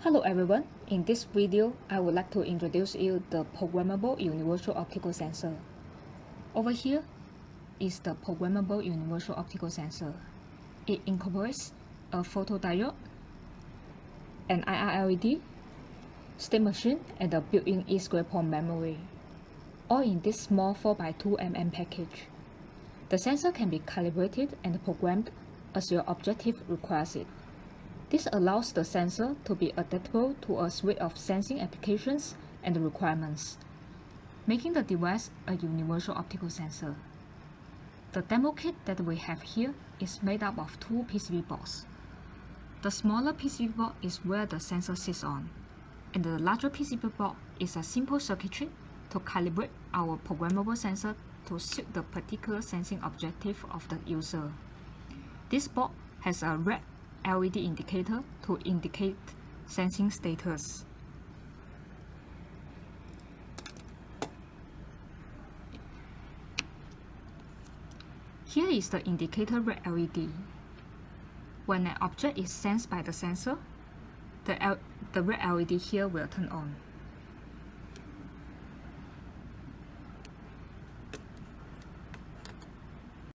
Hello everyone, in this video I would like to introduce you the Programmable Universal Optical Sensor. Over here is the Programmable Universal Optical Sensor. It incorporates a photodiode, an IR LED, state machine, and a built-in E2 port memory, all in this small 4x2 package. The sensor can be calibrated and programmed as your objective requires it. This allows the sensor to be adaptable to a suite of sensing applications and requirements, making the device a universal optical sensor. The demo kit that we have here is made up of two PCB boards. The smaller PCB board is where the sensor sits on, and the larger PCB board is a simple circuitry to calibrate our programmable sensor to suit the particular sensing objective of the user. This board has a red LED indicator to indicate sensing status. Here is the indicator red LED. When an object is sensed by the sensor, the red LED here will turn on.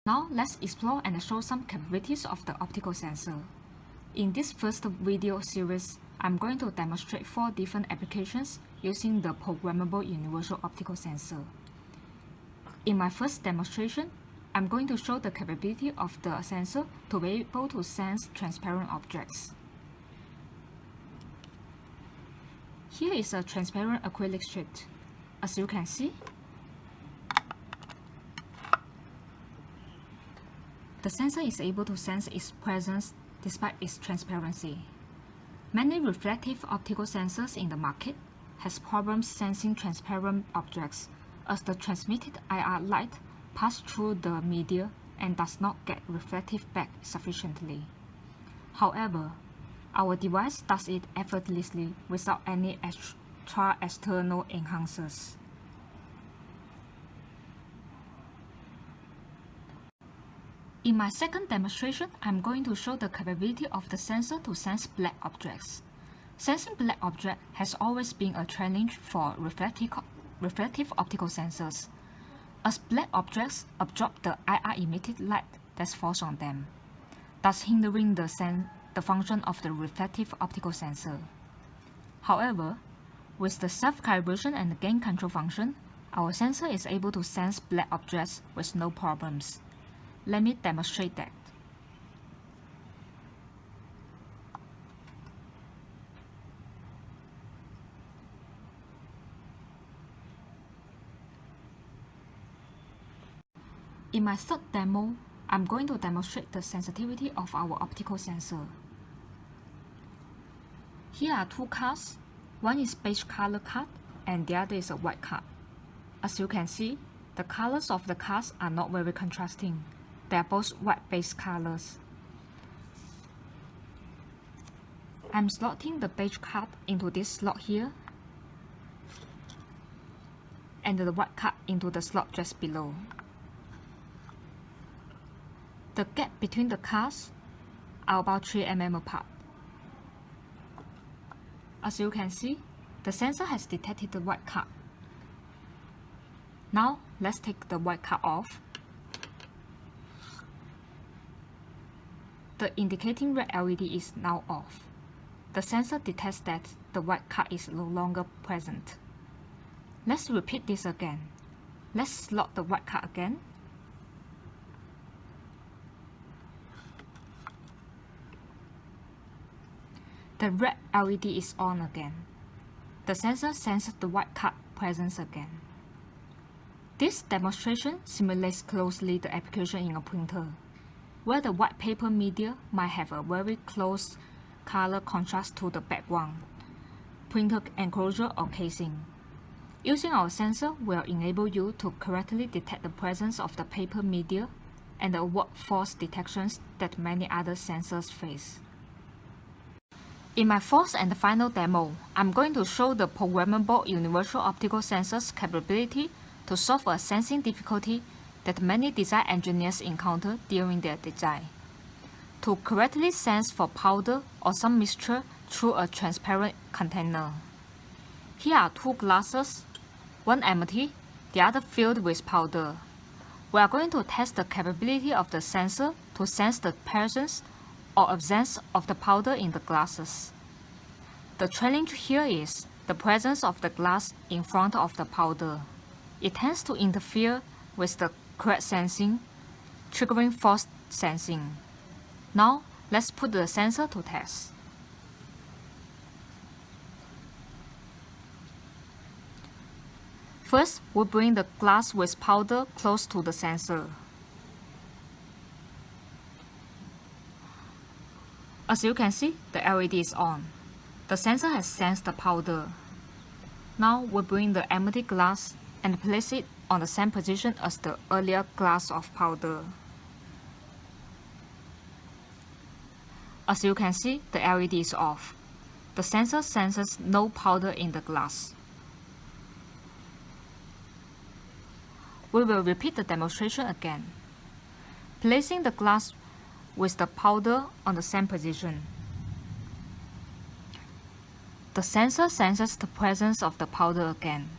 Now let's explore and show some capabilities of the optical sensor. In this first video series, I'm going to demonstrate 4 different applications using the Programmable Universal Optical Sensor. In my first demonstration, I'm going to show the capability of the sensor to be able to sense transparent objects. Here is a transparent acrylic sheet. As you can see, the sensor is able to sense its presence despite its transparency. Many reflective optical sensors in the market has problems sensing transparent objects as the transmitted IR light passes through the media and does not get reflected back sufficiently. However, our device does it effortlessly without any extra external enhancers. In my second demonstration, I'm going to show the capability of the sensor to sense black objects. Sensing black objects has always been a challenge for reflective optical sensors, as black objects absorb the IR emitted light that falls on them, thus hindering the function of the reflective optical sensor. However, with the self-calibration and gain control function, our sensor is able to sense black objects with no problems. Let me demonstrate that. In my third demo, I'm going to demonstrate the sensitivity of our optical sensor. Here are 2 cards. One is beige color card and the other is a white card. As you can see, the colors of the cards are not very contrasting. They are both white base colors. I'm slotting the beige card into this slot here and the white card into the slot just below. The gap between the cards are about 3 mm apart. As you can see, the sensor has detected the white card. Now let's take the white card off. The indicating red LED is now off. The sensor detects that the white card is no longer present. Let's repeat this again. Let's slot the white card again. The red LED is on again. The sensor senses the white card presence again. This demonstration simulates closely the application in a printer, where the white paper media might have a very close color contrast to the background, printer enclosure or casing. Using our sensor will enable you to correctly detect the presence of the paper media and avoid false detections that many other sensors face. In my fourth and final demo, I'm going to show the Programmable Universal Optical Sensor's capability to solve a sensing difficulty that many design engineers encounter during their design. To correctly sense for powder or some mixture through a transparent container. Here are two glasses, one empty, the other filled with powder. We are going to test the capability of the sensor to sense the presence or absence of the powder in the glasses. The challenge here is the presence of the glass in front of the powder. It tends to interfere with the correct sensing, triggering false sensing. Now, let's put the sensor to test. First, we bring the glass with powder close to the sensor. As you can see, the LED is on. The sensor has sensed the powder. Now we bring the empty glass and place it on the same position as the earlier glass of powder. As you can see, the LED is off. The sensor senses no powder in the glass. We will repeat the demonstration again, placing the glass with the powder on the same position. The sensor senses the presence of the powder again.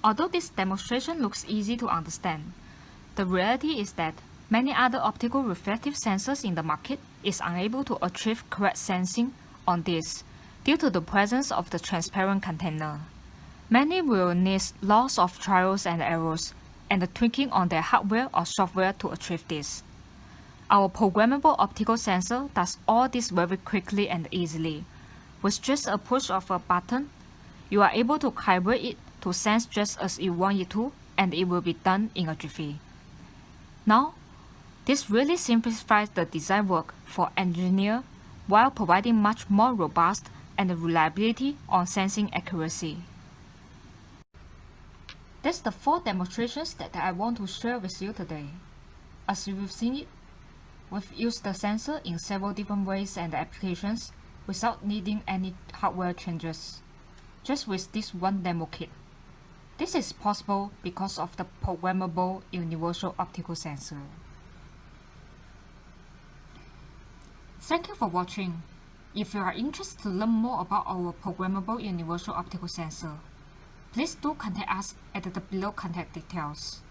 Although this demonstration looks easy to understand, the reality is that many other optical reflective sensors in the market is unable to achieve correct sensing on this due to the presence of the transparent container. Many will need lots of trials and errors and the tweaking on their hardware or software to achieve this. Our programmable optical sensor does all this very quickly and easily. With just a push of a button, you are able to calibrate it to sense just as you want it to, and it will be done in a jiffy. Now, this really simplifies the design work for engineers while providing much more robust and reliability on sensing accuracy. That's the 4 demonstrations that I want to share with you today. As you've seen it, we've used the sensor in several different ways and applications without needing any hardware changes, just with this one demo kit. This is possible because of the programmable universal optical sensor. Thank you for watching. If you are interested to learn more about our programmable universal optical sensor, please do contact us at the below contact details.